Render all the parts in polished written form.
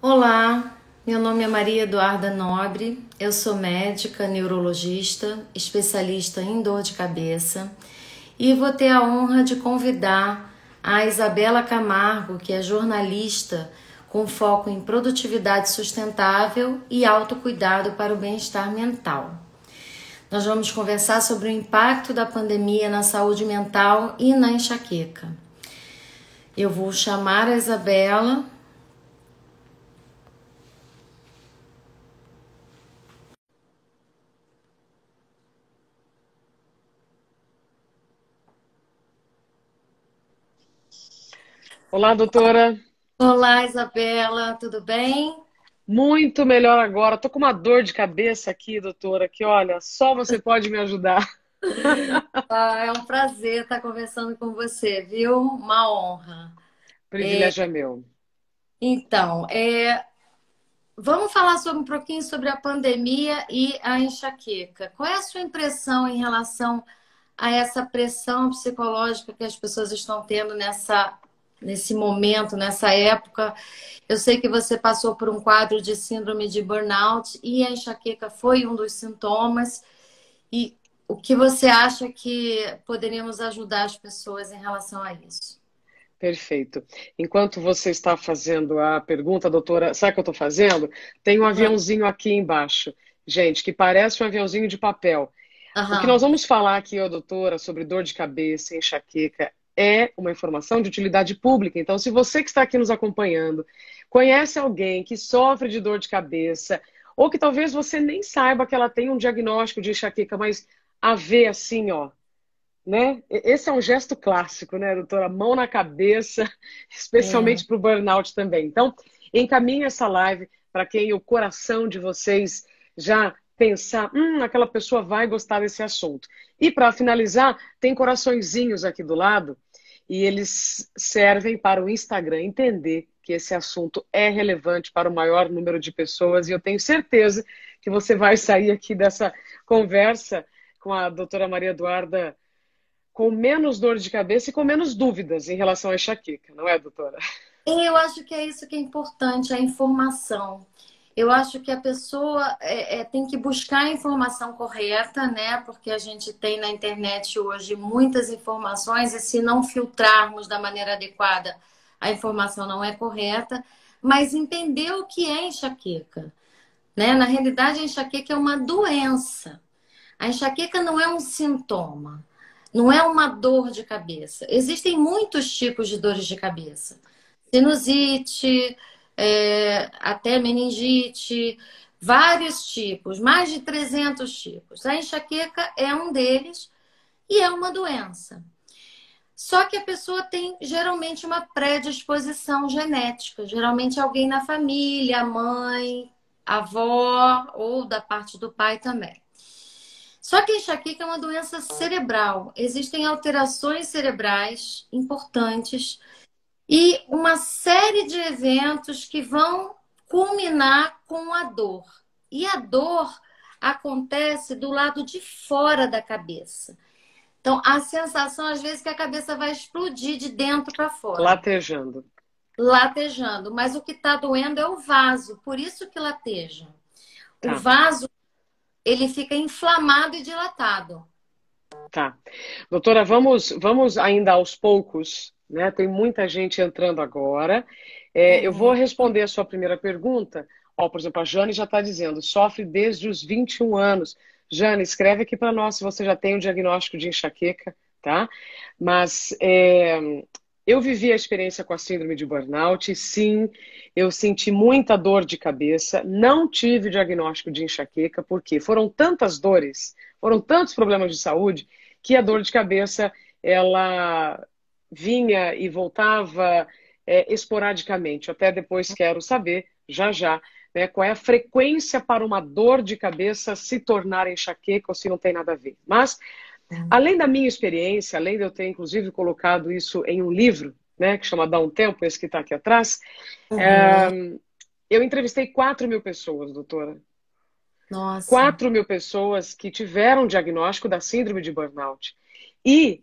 Olá, meu nome é Maria Eduarda Nobre, eu sou médica, neurologista, especialista em dor de cabeça e vou ter a honra de convidar a Isabela Camargo, que é jornalista com foco em produtividade sustentável e autocuidado para o bem-estar mental. Nós vamos conversar sobre o impacto da pandemia na saúde mental e na enxaqueca. Eu vou chamar a Isabela. Olá, doutora. Olá, Isabela, tudo bem? Muito melhor agora. Tô com uma dor de cabeça aqui, doutora, que olha, só você pode me ajudar. Ah, é um prazer estar conversando com você, viu? Uma honra. Privilégio é meu. Então, vamos falar sobre um pouquinho sobre a pandemia e a enxaqueca. Qual é a sua impressão em relação a essa pressão psicológica que as pessoas estão tendo nesse momento, nessa época? Eu sei que você passou por um quadro de síndrome de burnout e a enxaqueca foi um dos sintomas. E o que você acha que poderíamos ajudar as pessoas em relação a isso? Perfeito. Enquanto você está fazendo a pergunta, doutora, sabe o que eu estou fazendo? Tem um aviãozinho aqui embaixo, gente, que parece um aviãozinho de papel. O que nós Aham. vamos falar aqui, ó, doutora, sobre dor de cabeça, enxaqueca, é uma informação de utilidade pública. Então, se você que está aqui nos acompanhando conhece alguém que sofre de dor de cabeça, ou que talvez você nem saiba que ela tem um diagnóstico de enxaqueca, mas a ver assim, ó, né? Esse é um gesto clássico, né, doutora? Mão na cabeça, É. especialmente para o burnout também. Então, encaminhe essa live para quem o coração de vocês já pensar, aquela pessoa vai gostar desse assunto. E para finalizar, tem coraçõezinhos aqui do lado e eles servem para o Instagram entender que esse assunto é relevante para o maior número de pessoas e eu tenho certeza que você vai sair aqui dessa conversa com a doutora Maria Eduarda com menos dor de cabeça e com menos dúvidas em relação à enxaqueca, não é, doutora? E eu acho que é isso que é importante, a informação. Eu acho que a pessoa tem que buscar a informação correta, né? Porque a gente tem na internet hoje muitas informações e se não filtrarmos da maneira adequada, a informação não é correta. Mas entender o que é enxaqueca, né? Na realidade, a enxaqueca é uma doença. A enxaqueca não é um sintoma, não é uma dor de cabeça. Existem muitos tipos de dores de cabeça. Sinusite, até meningite, vários tipos, mais de 300 tipos. A enxaqueca é um deles e é uma doença. Só que a pessoa tem geralmente uma predisposição genética, geralmente alguém na família, a mãe, a avó ou da parte do pai também. Só que a enxaqueca é uma doença cerebral. Existem alterações cerebrais importantes e uma série de eventos que vão culminar com a dor. E a dor acontece do lado de fora da cabeça. Então, a sensação às vezes que a cabeça vai explodir de dentro para fora, Latejando. latejando. Mas o que está doendo é o vaso, por isso que lateja. O Tá, vaso, ele fica inflamado e dilatado. tá. Doutora, vamos ainda aos poucos, né? Tem muita gente entrando agora. Eu vou Uhum. responder a sua primeira pergunta. Ó, por exemplo, a Jane já está dizendo, sofre desde os 21 anos. Jane, escreve aqui para nós se você já tem o diagnóstico de enxaqueca, tá? Mas eu vivi a experiência com a síndrome de burnout, e sim, eu senti muita dor de cabeça, não tive diagnóstico de enxaqueca, porque foram tantas dores, foram tantos problemas de saúde, que a dor de cabeça, ela vinha e voltava esporadicamente. Eu até depois quero saber, já já, né, qual é a frequência para uma dor de cabeça se tornar enxaqueca ou se não tem nada a ver. Mas além da minha experiência, além de eu ter inclusive colocado isso em um livro, né, que chama Dá um Tempo, esse que está aqui atrás, Uhum. é, eu entrevistei 4.000 pessoas, doutora. Nossa. 4.000 pessoas que tiveram diagnóstico da síndrome de burnout. E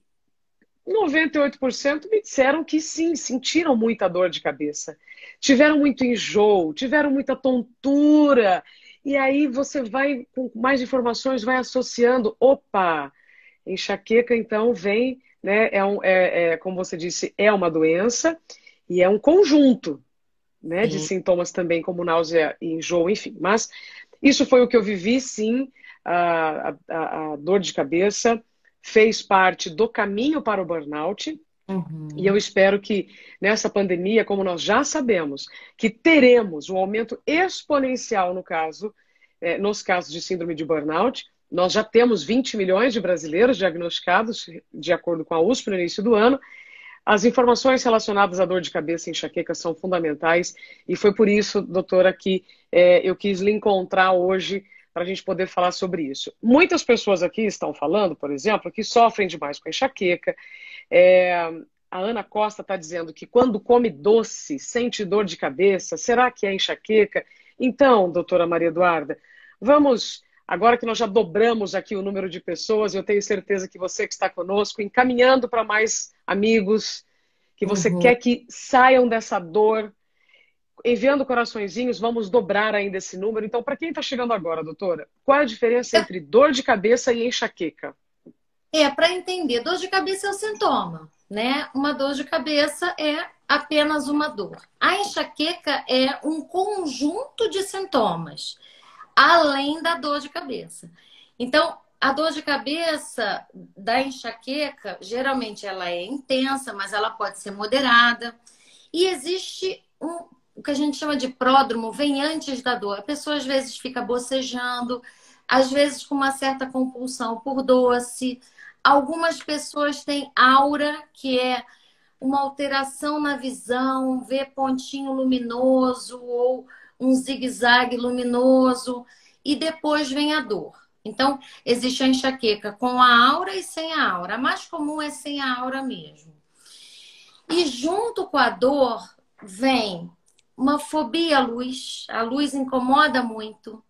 98% me disseram que sim, sentiram muita dor de cabeça, tiveram muito enjoo, tiveram muita tontura. E aí você vai, com mais informações, vai associando. Opa, enxaqueca então vem, né? Como você disse, é uma doença e é um conjunto, né, de Sim. sintomas também, como náusea e enjoo, enfim. Mas isso foi o que eu vivi, sim. A dor de cabeça fez parte do caminho para o burnout. E eu Uhum. espero que nessa pandemia, como nós já sabemos, que teremos um aumento exponencial no caso, nos casos de síndrome de burnout. Nós já temos 20 milhões de brasileiros diagnosticados, de acordo com a USP, no início do ano. As informações relacionadas à dor de cabeça e enxaqueca são fundamentais e foi por isso, doutora, que eu quis lhe encontrar hoje para a gente poder falar sobre isso. Muitas pessoas aqui estão falando, por exemplo, que sofrem demais com enxaqueca. É, a Ana Costa está dizendo que quando come doce sente dor de cabeça. Será que é enxaqueca? Então, doutora Maria Eduarda, vamos, agora que nós já dobramos aqui o número de pessoas, eu tenho certeza que você que está conosco, encaminhando para mais amigos, que você Uhum. quer que saiam dessa dor, enviando coraçõezinhos, vamos dobrar ainda esse número. Então, para quem está chegando agora, doutora, qual é a diferença entre dor de cabeça e enxaqueca? Para entender, dor de cabeça é o sintoma, né? Uma dor de cabeça é apenas uma dor. A enxaqueca é um conjunto de sintomas, além da dor de cabeça. Então, a dor de cabeça da enxaqueca, geralmente ela é intensa, mas ela pode ser moderada. E existe o que a gente chama de pródromo, vem antes da dor. A pessoa às vezes fica bocejando, às vezes com uma certa compulsão por doce. Algumas pessoas têm aura, que é uma alteração na visão, ver pontinho luminoso ou um zigue-zague luminoso, e depois vem a dor. Então, existe a enxaqueca com a aura e sem a aura. A mais comum é sem a aura mesmo. E junto com a dor vem uma fobia à luz. A luz incomoda muito,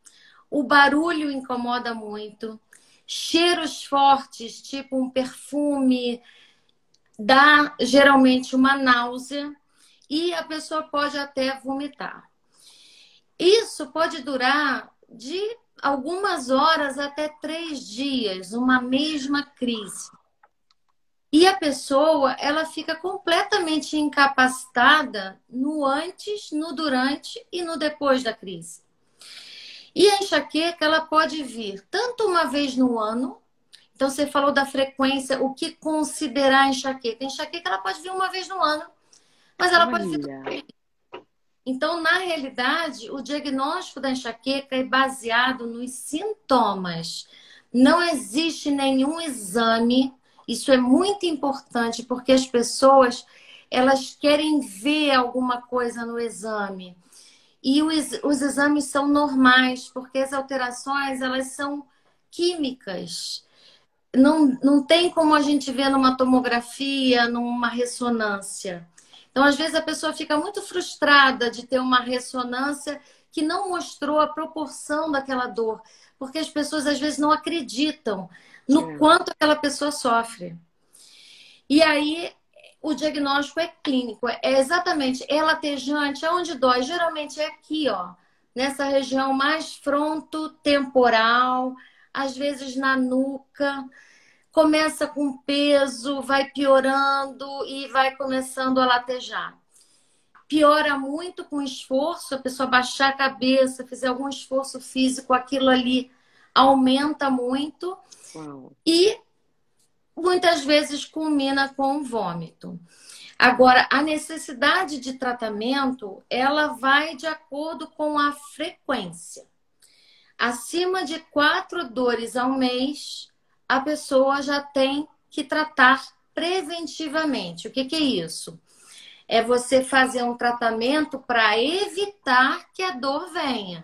o barulho incomoda muito, cheiros fortes, tipo um perfume, dá geralmente uma náusea e a pessoa pode até vomitar. Isso pode durar de algumas horas até 3 dias, uma mesma crise. E a pessoa, ela fica completamente incapacitada no antes, no durante e no depois da crise. E a enxaqueca, ela pode vir tanto uma vez no ano. Então, você falou da frequência, o que considerar enxaqueca? A enxaqueca, ela pode vir uma vez no ano, mas ela pode vir. Olha, Então, na realidade, o diagnóstico da enxaqueca é baseado nos sintomas. Não existe nenhum exame. Isso é muito importante porque as pessoas, elas querem ver alguma coisa no exame. E os exames são normais, porque as alterações, elas são químicas. Não tem como a gente ver numa tomografia, numa ressonância. Então, às vezes, a pessoa fica muito frustrada de ter uma ressonância que não mostrou a proporção daquela dor, porque as pessoas, às vezes, não acreditam no é, quanto aquela pessoa sofre. E aí, o diagnóstico é clínico, é exatamente, é latejante, aonde dói? Geralmente é aqui, ó, nessa região mais frontotemporal, às vezes na nuca. Começa com peso, vai piorando e vai começando a latejar. Piora muito com esforço, a pessoa baixar a cabeça, fizer algum esforço físico, aquilo ali aumenta muito uau. e muitas vezes culmina com um vômito. Agora, a necessidade de tratamento, ela vai de acordo com a frequência. Acima de 4 dores ao mês, a pessoa já tem que tratar preventivamente. O que é isso? É você fazer um tratamento para evitar que a dor venha.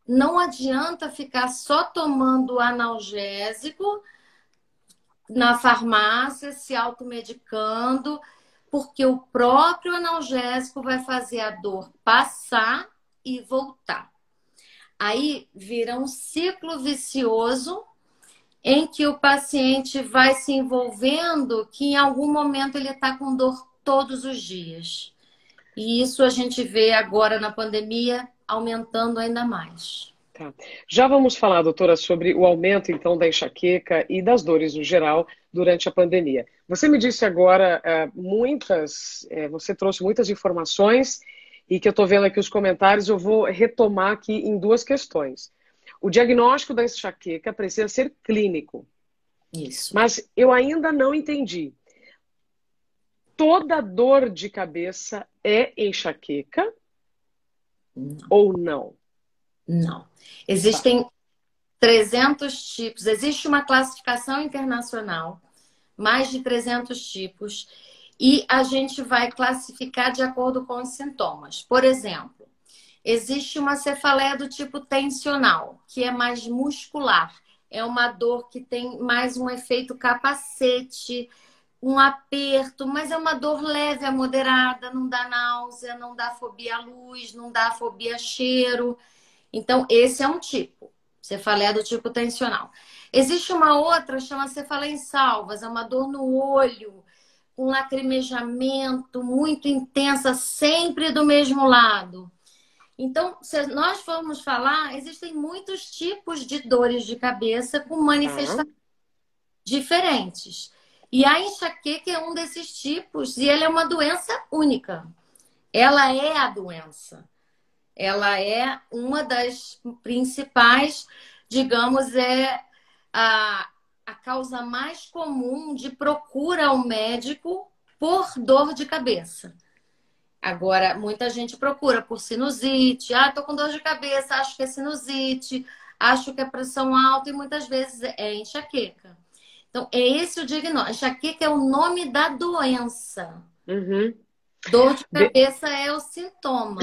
Não adianta ficar só tomando analgésico na farmácia, se automedicando, porque o próprio analgésico vai fazer a dor passar e voltar. Aí vira um ciclo vicioso em que o paciente vai se envolvendo que em algum momento ele está com dor todos os dias. E isso a gente vê agora na pandemia aumentando ainda mais. Tá. Já vamos falar, doutora, sobre o aumento, então, da enxaqueca e das dores no geral durante a pandemia. Você me disse agora você trouxe muitas informações e que eu estou vendo aqui os comentários, eu vou retomar aqui em duas questões. O diagnóstico da enxaqueca precisa ser clínico, Isso. mas eu ainda não entendi. Toda dor de cabeça é enxaqueca ou não? Não. Tá. Existem 300 tipos. Existe uma classificação internacional, mais de 300 tipos, e a gente vai classificar de acordo com os sintomas. Por exemplo, existe uma cefaleia do tipo tensional, que é mais muscular. É uma dor que tem mais um efeito capacete, um aperto, mas é uma dor leve a moderada, não dá náusea, não dá fobia à luz, não dá fobia a cheiro. Então, esse é um tipo, cefaleia do tipo tensional. Existe uma outra, chama cefaleia em salvas, é uma dor no olho, um lacrimejamento muito intensa, sempre do mesmo lado. Então, se nós formos falar, existem muitos tipos de dores de cabeça com Tá. manifestações diferentes. E a enxaqueca é um desses tipos, e ela é uma doença única. Ela é a doença. Ela é uma das principais, digamos, é a causa mais comum de procura ao médico por dor de cabeça. Agora, muita gente procura por sinusite. Ah, tô com dor de cabeça, acho que é sinusite, acho que é pressão alta e muitas vezes é enxaqueca. Então, é esse o diagnóstico. Enxaqueca é o nome da doença. Uhum. Dor de cabeça é o sintoma.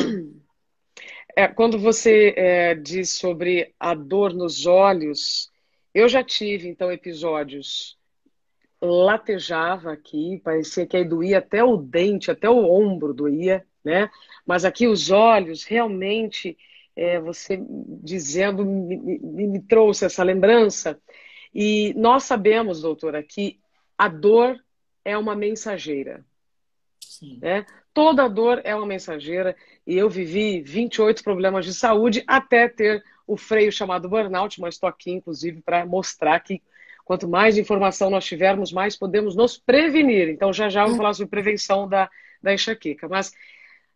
Quando você diz sobre a dor nos olhos, eu já tive, então, episódios. Latejava aqui, parecia que aí doía até o dente, até o ombro doía, né? Mas aqui os olhos, realmente, você dizendo, me trouxe essa lembrança. E nós sabemos, doutora, que a dor é uma mensageira, Sim. né? Toda dor é uma mensageira e eu vivi 28 problemas de saúde até ter o freio chamado burnout, mas estou aqui, inclusive, para mostrar que quanto mais informação nós tivermos, mais podemos nos prevenir. Então, já já eu vou falar sobre prevenção da enxaqueca. Mas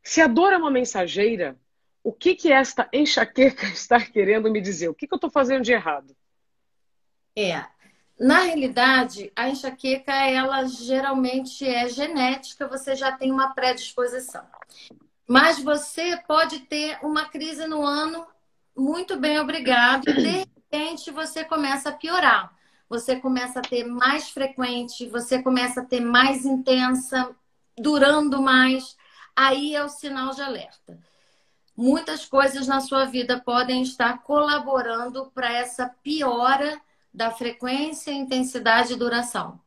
se a dor é uma mensageira, o que esta enxaqueca está querendo me dizer? O que eu estou fazendo de errado? Na realidade, a enxaqueca, ela geralmente é genética, você já tem uma predisposição. Mas você pode ter uma crise no ano, muito bem, obrigado, e de repente você começa a piorar. Você começa a ter mais frequente, você começa a ter mais intensa, durando mais. Aí é o sinal de alerta. Muitas coisas na sua vida podem estar colaborando para essa piora da frequência, intensidade e duração.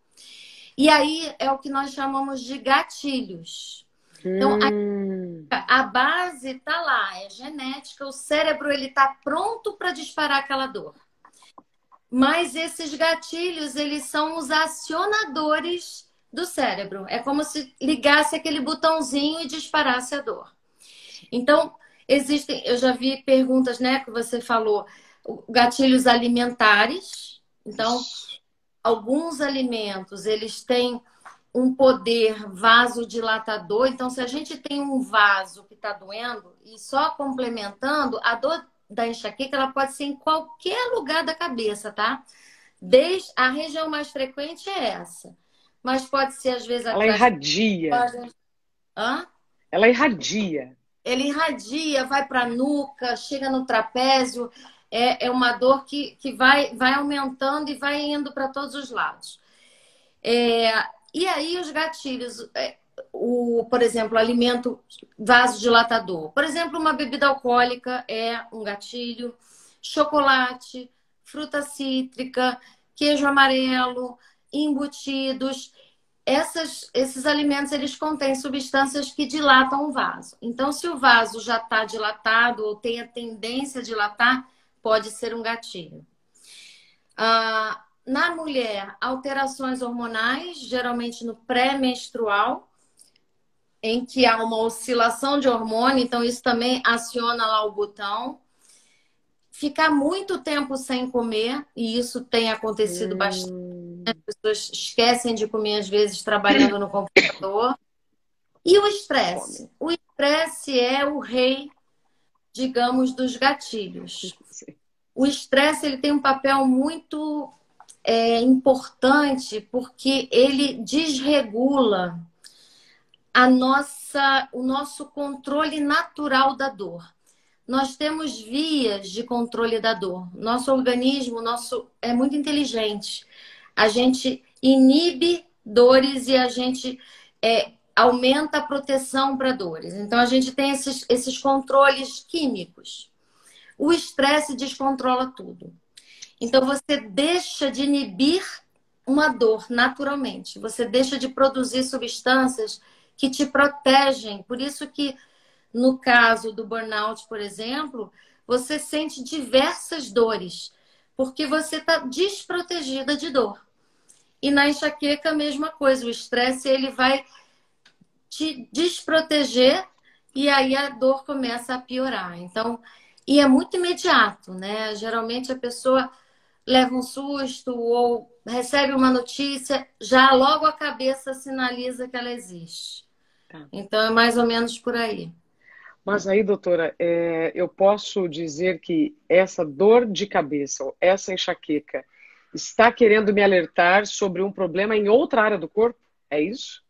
E aí é o que nós chamamos de gatilhos. Então, a base está lá, é genética, o cérebro ele está pronto para disparar aquela dor. Mas esses gatilhos, eles são os acionadores do cérebro. É como se ligasse aquele botãozinho e disparasse a dor. Então, eu já vi perguntas, né, que você falou, gatilhos alimentares. Então, alguns alimentos, eles têm um poder vasodilatador. Então, se a gente tem um vaso que está doendo, e só complementando, a dor da enxaqueca, ela pode ser em qualquer lugar da cabeça, tá? Desde a região mais frequente é essa. Mas pode ser, às vezes, Ela atrás. irradia. Hã? Ela irradia. Ele irradia, vai para a nuca, chega no trapézio. É uma dor que vai aumentando e vai indo para todos os lados. E aí os gatilhos, por exemplo, alimento vasodilatador. Por exemplo, uma bebida alcoólica é um gatilho. Chocolate, fruta cítrica, queijo amarelo, embutidos. Esses alimentos, eles contêm substâncias que dilatam o vaso. Então, se o vaso já está dilatado ou tem a tendência a dilatar, pode ser um gatilho. na mulher, alterações hormonais, geralmente no pré-menstrual, em que há uma oscilação de hormônio, então isso também aciona lá o botão. Ficar muito tempo sem comer, e isso tem acontecido bastante. As pessoas esquecem de comer, às vezes, trabalhando no computador. E o estresse? O estresse é o rei, digamos, dos gatilhos. O estresse ele tem um papel muito importante porque ele desregula o nosso controle natural da dor. Nós temos vias de controle da dor. Nosso organismo é muito inteligente. A gente inibe dores e a gente aumenta a proteção para dores. Então, a gente tem esses controles químicos. O estresse descontrola tudo. Então, você deixa de inibir uma dor naturalmente. Você deixa de produzir substâncias que te protegem. Por isso que, no caso do burnout, por exemplo, você sente diversas dores, porque você está desprotegida de dor. E na enxaqueca, a mesma coisa. O estresse, ele vai te desproteger e aí a dor começa a piorar. Então, e é muito imediato, né? Geralmente a pessoa leva um susto ou recebe uma notícia, já logo a cabeça sinaliza que ela existe. Tá. Então, é mais ou menos por aí. Mas aí, doutora, eu posso dizer que essa dor de cabeça, ou essa enxaqueca, está querendo me alertar sobre um problema em outra área do corpo? É isso?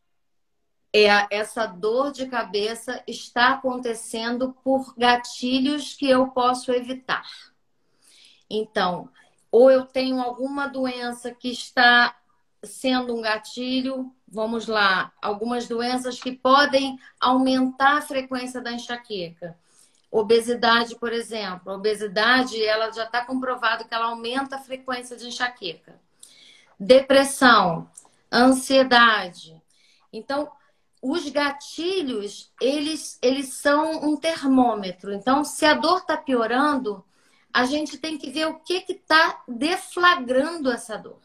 Essa dor de cabeça está acontecendo por gatilhos que eu posso evitar. Então, ou eu tenho alguma doença que está sendo um gatilho, vamos lá, algumas doenças que podem aumentar a frequência da enxaqueca. Obesidade, por exemplo. A obesidade, ela já está comprovado que ela aumenta a frequência de enxaqueca. Depressão, ansiedade. Então, os gatilhos, eles são um termômetro. Então, se a dor está piorando, a gente tem que ver o que está deflagrando essa dor.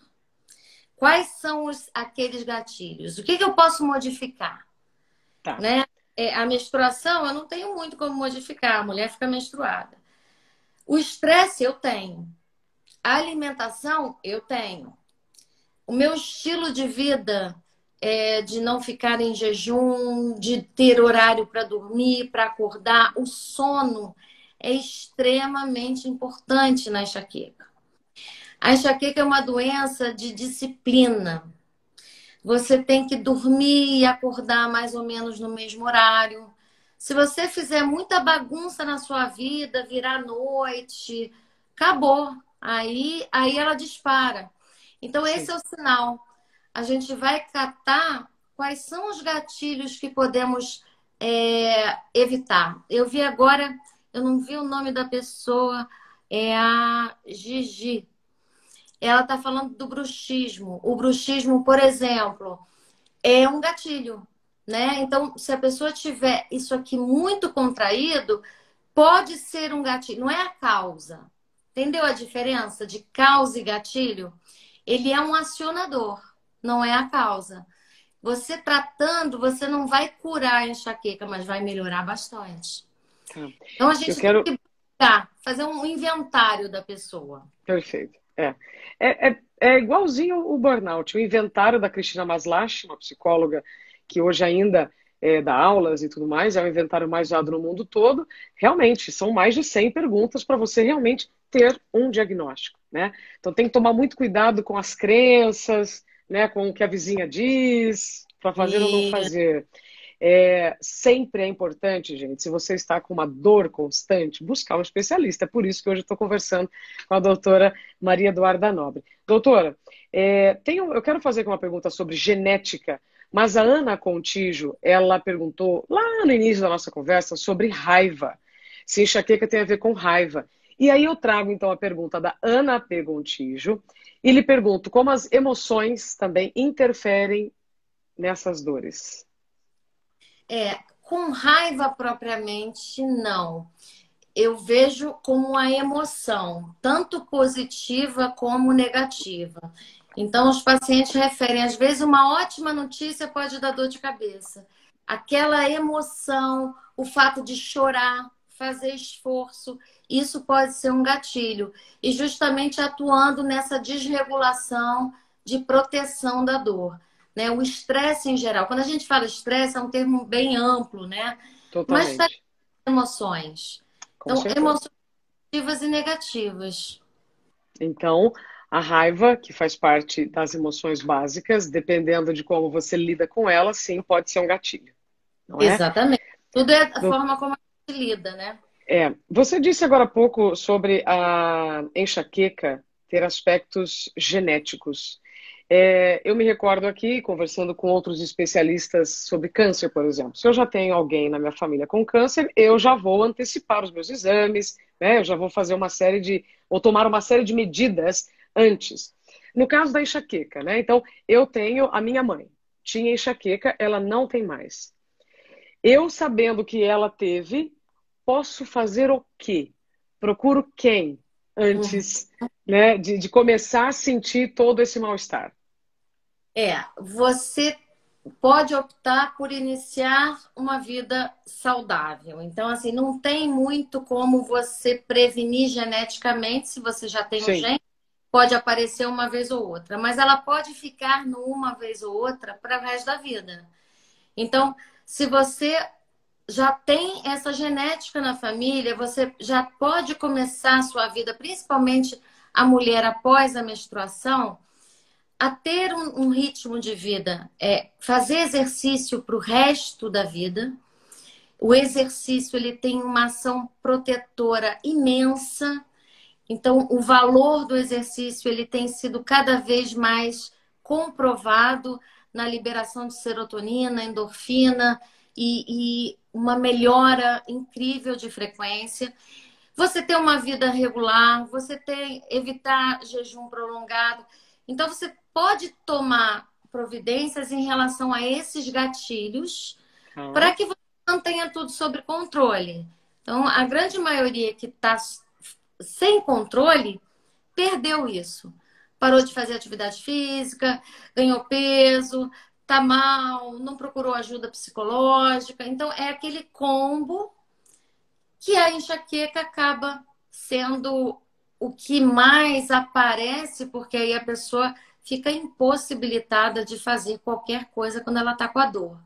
Quais são aqueles gatilhos? O que eu posso modificar? Tá. Né? A menstruação, eu não tenho muito como modificar. A mulher fica menstruada. O estresse, eu tenho. A alimentação, eu tenho. O meu estilo de vida de não ficar em jejum, de ter horário para dormir, para acordar. O sono é extremamente importante na enxaqueca. A enxaqueca é uma doença de disciplina. Você tem que dormir e acordar mais ou menos no mesmo horário. Se você fizer muita bagunça na sua vida, virar noite, acabou. Aí ela dispara. Então, esse é o sinal. A gente vai catar quais são os gatilhos que podemos evitar. Eu vi agora, eu não vi o nome da pessoa, é a Gigi. Ela está falando do bruxismo. O bruxismo, por exemplo, é um gatilho, né? Então, se a pessoa tiver isso aqui muito contraído, pode ser um gatilho. Não é a causa. Entendeu a diferença de causa e gatilho? Ele é um acionador, não é a causa. Você tratando, você não vai curar a enxaqueca, mas vai melhorar bastante. Tá. Então, a gente tem que fazer um inventário da pessoa. Perfeito. É igualzinho o burnout, o inventário da Cristina Maslach, uma psicóloga que hoje ainda dá aulas e tudo mais, é o inventário mais usado no mundo todo. Realmente, são mais de 100 perguntas para você realmente ter um diagnóstico, né? Então tem que tomar muito cuidado com as crenças, né, com o que a vizinha diz, para fazer ou não fazer. Sempre é importante, gente, se você está com uma dor constante, buscar um especialista. É por isso que hoje eu estou conversando com a doutora Maria Eduarda Nobre. Doutora, eu quero fazer uma pergunta sobre genética, mas a Ana Contígio, ela perguntou lá no início da nossa conversa sobre raiva, se enxaqueca tem a ver com raiva. E aí eu trago então a pergunta da Ana P. Contígio e lhe pergunto como as emoções também interferem nessas dores. Com raiva propriamente, não. eu vejo como uma emoção, tanto positiva como negativa. Então, os pacientes referem, às vezes, uma ótima notícia pode dar dor de cabeça. Aquela emoção, o fato de chorar, fazer esforço, isso pode ser um gatilho. E justamente atuando nessa desregulação de proteção da dor, né? O estresse em geral. Quando a gente fala estresse, é um termo bem amplo, né? Mas está Totalmente. emoções. Com Então, certeza. emoções positivas e negativas. Então, a raiva, que faz parte das emoções básicas, dependendo de como você lida com ela, sim, pode ser um gatilho, não é? Exatamente. Tudo é a Do- forma como a gente lida, né? Você disse agora há pouco sobre a enxaqueca ter aspectos genéticos. Eu me recordo aqui, conversando com outros especialistas sobre câncer, por exemplo. Se eu já tenho alguém na minha família com câncer, eu já vou antecipar os meus exames, né? Eu já vou fazer uma série de, ou tomar uma série de medidas antes. No caso da enxaqueca, né? Então, eu tenho a minha mãe, tinha enxaqueca, ela não tem mais. Eu sabendo que ela teve, posso fazer o quê? Procuro quem Uhum. antes, né, de começar a sentir todo esse mal-estar? Você pode optar por iniciar uma vida saudável. Então, assim, não tem muito como você prevenir geneticamente, se você já tem o Sim. gene, pode aparecer uma vez ou outra, mas ela pode ficar no uma vez ou outra para o resto da vida. Então, se você já tem essa genética na família, você já pode começar a sua vida, principalmente a mulher após a menstruação, a ter um ritmo de vida, fazer exercício para o resto da vida. O exercício ele tem uma ação protetora imensa. Então, o valor do exercício ele tem sido cada vez mais comprovado na liberação de serotonina, endorfina e uma melhora incrível de frequência. Você ter uma vida regular, evitar jejum prolongado. Então, você pode tomar providências em relação a esses gatilhos para Tá. que você mantenha tudo sob controle. Então, a grande maioria que está sem controle perdeu isso. Parou de fazer atividade física, ganhou peso, tá mal, não procurou ajuda psicológica. Então, é aquele combo que a enxaqueca acaba sendo o que mais aparece, porque aí a pessoa fica impossibilitada de fazer qualquer coisa quando ela está com a dor.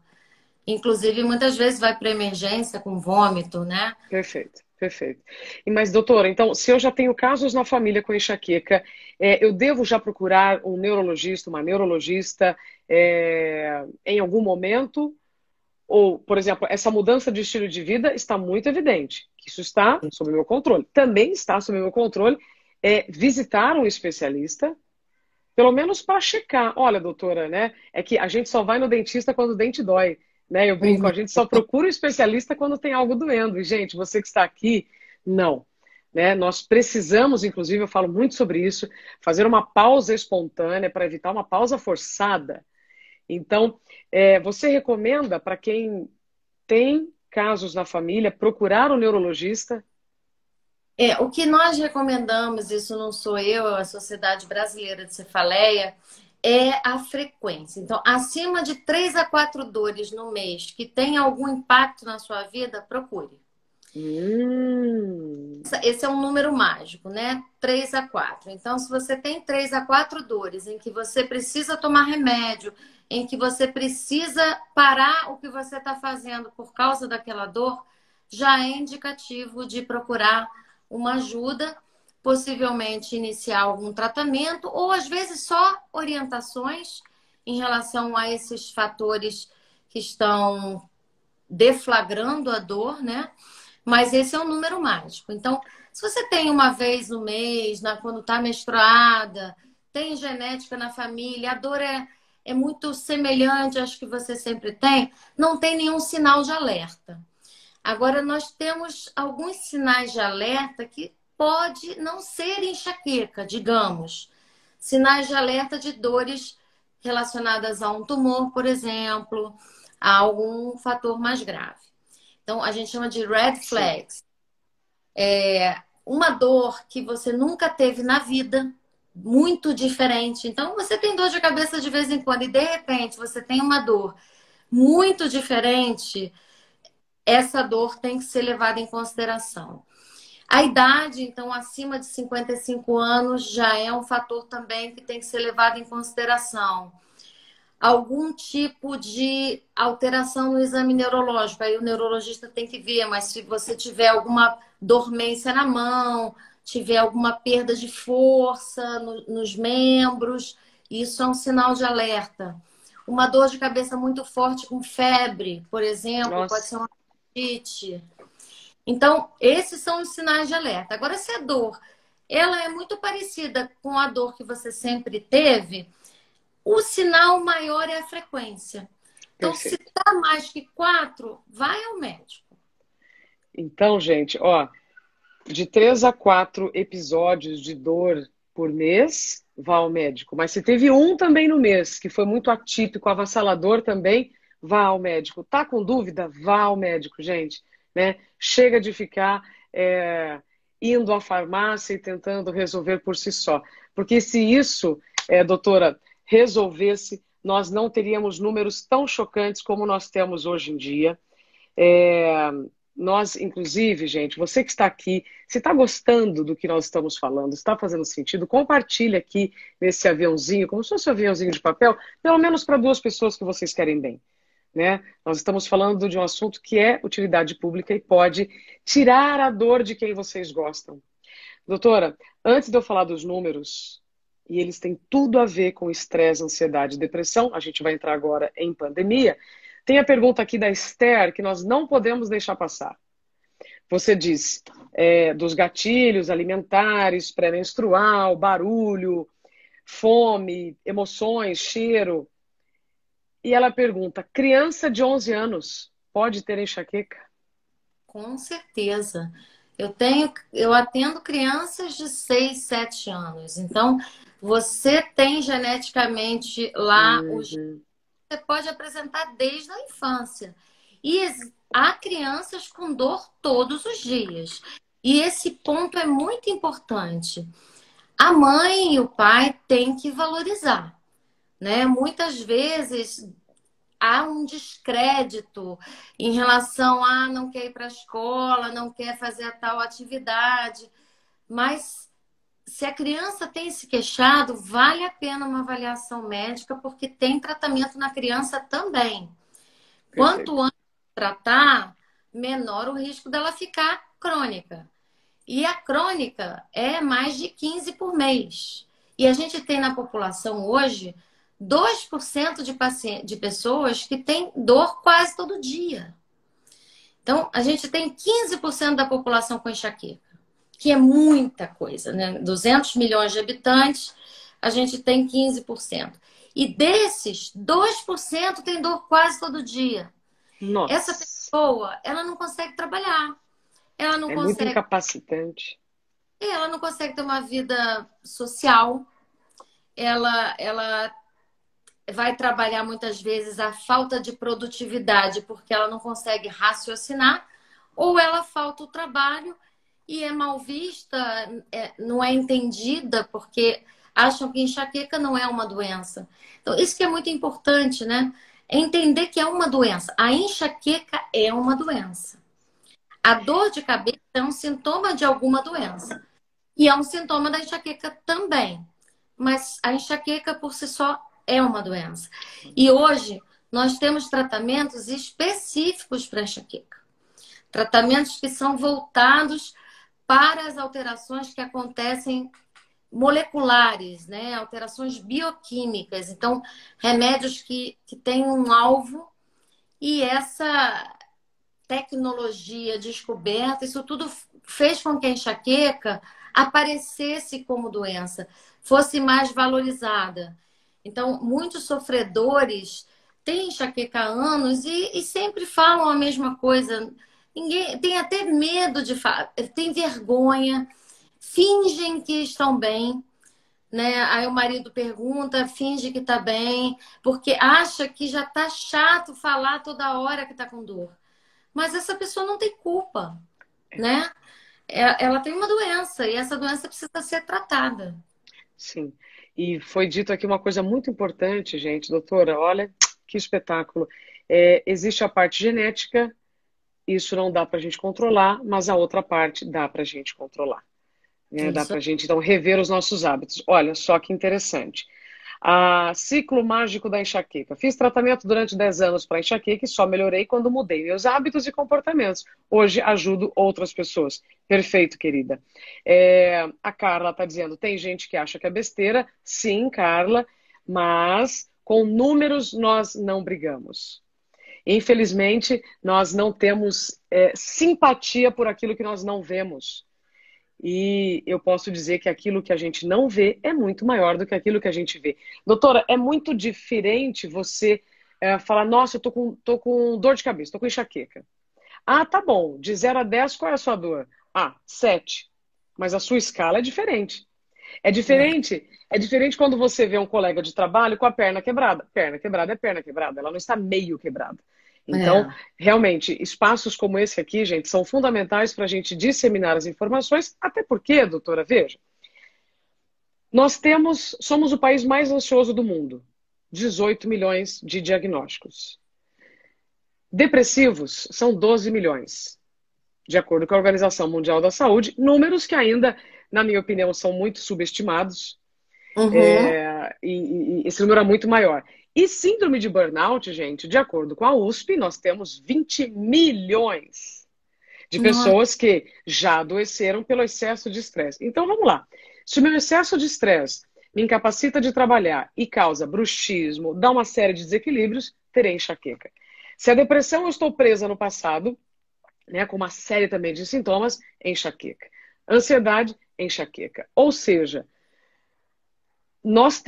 Inclusive, muitas vezes vai para emergência com vômito, né? Perfeito, perfeito. Mas, doutora, então, se eu já tenho casos na família com enxaqueca, eu devo já procurar um neurologista, uma neurologista, em algum momento? Ou, por exemplo, essa mudança de estilo de vida está muito evidente, que isso está sob meu controle. Também está sob meu controle visitar um especialista, pelo menos para checar. Olha, doutora, né? É que a gente só vai no dentista quando o dente dói, né? Eu brinco, a Uhum. gente só procura o especialista quando tem algo doendo. E, gente, você que está aqui, não. Né? Nós precisamos, inclusive, eu falo muito sobre isso, fazer uma pausa espontânea para evitar uma pausa forçada. Então, você recomenda para quem tem casos na família procurar um neurologista? O que nós recomendamos, isso não sou eu, é a Sociedade Brasileira de Cefaleia, é a frequência. Então, acima de 3 a 4 dores no mês que tem algum impacto na sua vida, procure. Hum, Esse é um número mágico, né? 3 a 4. Então, se você tem 3 a 4 dores em que você precisa tomar remédio, em que você precisa parar o que você está fazendo por causa daquela dor, já é indicativo de procurar uma ajuda, possivelmente iniciar algum tratamento, ou às vezes só orientações em relação a esses fatores que estão deflagrando a dor, né? Mas esse é um número mágico. Então, se você tem uma vez no mês, quando está menstruada, tem genética na família, a dor é muito semelhante às que você sempre tem, não tem nenhum sinal de alerta. Agora, nós temos alguns sinais de alerta que pode não ser enxaqueca, digamos. Sinais de alerta de dores relacionadas a um tumor, por exemplo, a algum fator mais grave. Então, a gente chama de red sim. flags. Uma dor que você nunca teve na vida, muito diferente. Então, você tem dor de cabeça de vez em quando e de repente você tem uma dor muito diferente, essa dor tem que ser levada em consideração. A idade, então, acima de 55 anos já é um fator também que tem que ser levado em consideração. Algum tipo de alteração no exame neurológico. Aí o neurologista tem que ver, mas se você tiver alguma dormência na mão, tiver alguma perda de força nos membros, isso é um sinal de alerta. Uma dor de cabeça muito forte com febre, por exemplo, pode ser Nossa, uma apendicite. Então, esses são os sinais de alerta. Agora, se a dor ela é muito parecida com a dor que você sempre teve, o sinal maior é a frequência. Então, se perfeito. está mais que 4, vai ao médico. Então, gente, ó, de 3 a 4 episódios de dor por mês, vá ao médico. Mas se teve um também no mês, que foi muito atípico, avassalador também, vá ao médico. Tá com dúvida? Vá ao médico, gente. Né? Chega de ficar indo à farmácia e tentando resolver por si só. Porque se isso, doutora, resolvesse, nós não teríamos números tão chocantes como nós temos hoje em dia. Nós, inclusive, gente, você que está aqui, se está gostando do que nós estamos falando, está fazendo sentido, compartilhe aqui nesse aviãozinho, como se fosse um aviãozinho de papel, pelo menos para 2 pessoas que vocês querem bem. Né? Nós estamos falando de um assunto que é utilidade pública e pode tirar a dor de quem vocês gostam. Doutora, antes de eu falar dos números, e eles têm tudo a ver com estresse, ansiedade e depressão, a gente vai entrar agora em pandemia. Tem a pergunta aqui da Esther que nós não podemos deixar passar. Você diz dos gatilhos alimentares, pré-menstrual, barulho, fome, emoções, cheiro. E ela pergunta: criança de 11 anos pode ter enxaqueca? Com certeza. Eu atendo crianças de 6, 7 anos. Então, você tem geneticamente lá os Uhum. você pode apresentar desde a infância. E há crianças com dor todos os dias. E esse ponto é muito importante. A mãe e o pai têm que valorizar, né? Muitas vezes há um descrédito em relação a não quer ir para a escola, não quer fazer a tal atividade. Mas se a criança tem se queixado, vale a pena uma avaliação médica, porque tem tratamento na criança também. Quanto Perfeito. antes tratar, menor o risco dela ficar crônica. E a crônica é mais de 15 por mês. E a gente tem na população hoje 2% de pessoas que têm dor quase todo dia. Então, a gente tem 15% da população com enxaqueca, que é muita coisa, né? 200 milhões de habitantes, a gente tem 15%. E desses, 2% tem dor quase todo dia. Essa Nossa, pessoa, ela não consegue trabalhar, ela não é muito consegue, incapacitante. ela não consegue ter uma vida social, ela vai trabalhar muitas vezes a falta de produtividade porque ela não consegue raciocinar, ou ela falta o trabalho e é mal vista, não é entendida porque acham que enxaqueca não é uma doença. Então, isso que é muito importante, né? É entender que é uma doença. A enxaqueca é uma doença. A dor de cabeça é um sintoma de alguma doença. E é um sintoma da enxaqueca também. Mas a enxaqueca por si só é uma doença. E hoje nós temos tratamentos específicos para enxaqueca. Tratamentos que são voltados para as alterações que acontecem moleculares, né? Alterações bioquímicas. Então, remédios que têm um alvo e essa tecnologia, descoberta, isso tudo fez com que a enxaqueca aparecesse como doença, fosse mais valorizada. Então, muitos sofredores têm enxaqueca há anos e sempre falam a mesma coisa. Ninguém tem até medo de falar, tem vergonha, fingem que estão bem, né? Aí o marido pergunta, finge que está bem, porque acha que já está chato falar toda hora que está com dor. Mas essa pessoa não tem culpa, né? ela tem uma doença e essa doença precisa ser tratada. Sim. E foi dito aqui uma coisa muito importante, gente, doutora. Olha que espetáculo. Existe a parte genética, isso não dá para a gente controlar, mas a outra parte dá para a gente controlar. Né? Dá Isso. para a gente, então, rever os nossos hábitos. Olha só que interessante. Ciclo mágico da enxaqueca. Fiz tratamento durante 10 anos para enxaqueca e só melhorei quando mudei meus hábitos e comportamentos. Hoje ajudo outras pessoas. Perfeito, querida. A Carla está dizendo, tem gente que acha que é besteira. Sim, Carla, mas com números nós não brigamos. Infelizmente, nós não temos simpatia por aquilo que nós não vemos. E eu posso dizer que aquilo que a gente não vê é muito maior do que aquilo que a gente vê. Doutora, é muito diferente você falar, nossa, eu tô com dor de cabeça, tô com enxaqueca. Ah, tá bom, de 0 a 10, qual é a sua dor? 7. Mas a sua escala é diferente. É diferente quando você vê um colega de trabalho com a perna quebrada. Perna quebrada é perna quebrada, ela não está meio quebrada. Então, É. realmente, espaços como esse aqui, gente, são fundamentais para a gente disseminar as informações, até porque, doutora, veja, somos o país mais ansioso do mundo. 18 milhões de diagnósticos. Depressivos são 12 milhões, de acordo com a Organização Mundial da Saúde, números que ainda, na minha opinião, são muito subestimados. Uhum. E esse número é muito maior. E síndrome de burnout, gente, de acordo com a USP, nós temos 20 milhões de Nossa. pessoas que já adoeceram pelo excesso de estresse. Então, vamos lá. Se o meu excesso de estresse me incapacita de trabalhar e causa bruxismo, dá uma série de desequilíbrios, terei enxaqueca. Se a depressão eu estou presa no passado, né, com uma série também de sintomas, enxaqueca. Ansiedade, enxaqueca. Ou seja, nós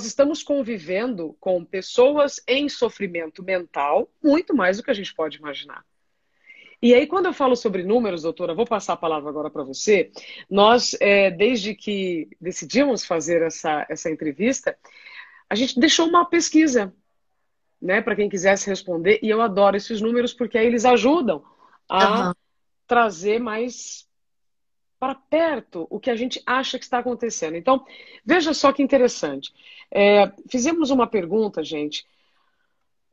estamos convivendo com pessoas em sofrimento mental muito mais do que a gente pode imaginar. E aí, quando eu falo sobre números, doutora, vou passar a palavra agora para você. Nós, desde que decidimos fazer essa entrevista, a gente deixou uma pesquisa, né, para quem quisesse responder, e eu adoro esses números porque aí eles ajudam a Aham. trazer mais para perto o que a gente acha que está acontecendo. Então, veja só que interessante. Fizemos uma pergunta, gente,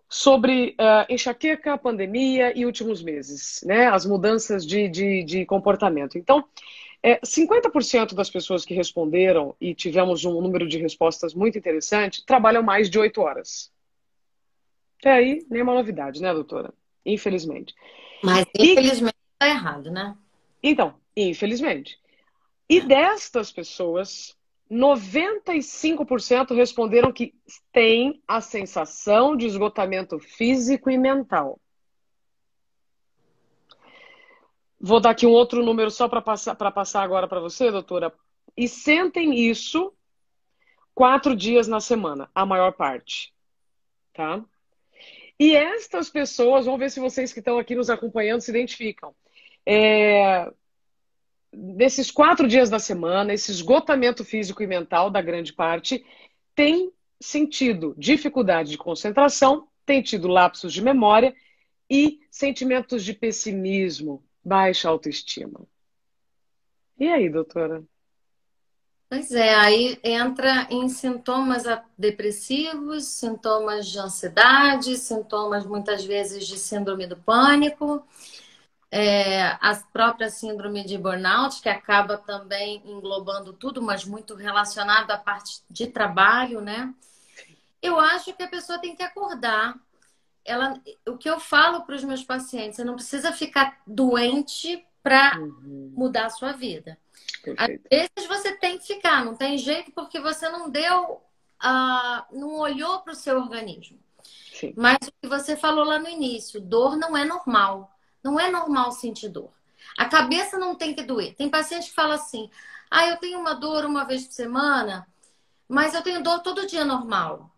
sobre enxaqueca, pandemia e últimos meses, né? As mudanças de comportamento. Então, 50% das pessoas que responderam, e tivemos um número de respostas muito interessante, trabalham mais de 8 horas. Até aí, nenhuma novidade, né, doutora? Infelizmente. Mas E, infelizmente tá errado, né? então, infelizmente. E destas pessoas, 95% responderam que têm a sensação de esgotamento físico e mental. Vou dar aqui um outro número só para passar agora para você, doutora. E sentem isso 4 dias na semana, a maior parte. Tá? E estas pessoas, vamos ver se vocês que estão aqui nos acompanhando se identificam. Desses 4 dias da semana, esse esgotamento físico e mental da grande parte tem sentido dificuldade de concentração, tem tido lapsos de memória e sentimentos de pessimismo, baixa autoestima. E aí, doutora? Pois é, aí entra em sintomas depressivos, sintomas de ansiedade, sintomas muitas vezes de síndrome do pânico, a própria síndrome de burnout, que acaba também englobando tudo, mas muito relacionado à parte de trabalho, né? Eu acho que a pessoa tem que acordar. O que eu falo para os meus pacientes, você não precisa ficar doente para Uhum, mudar a sua vida. Às perfeito. vezes você tem que ficar, não tem jeito, porque você não deu, não olhou para o seu organismo. Sim. Mas o que você falou lá no início, dor não é normal. Não é normal sentir dor. A cabeça não tem que doer. Tem paciente que fala assim: eu tenho uma dor uma vez por semana, mas eu tenho dor todo dia normal.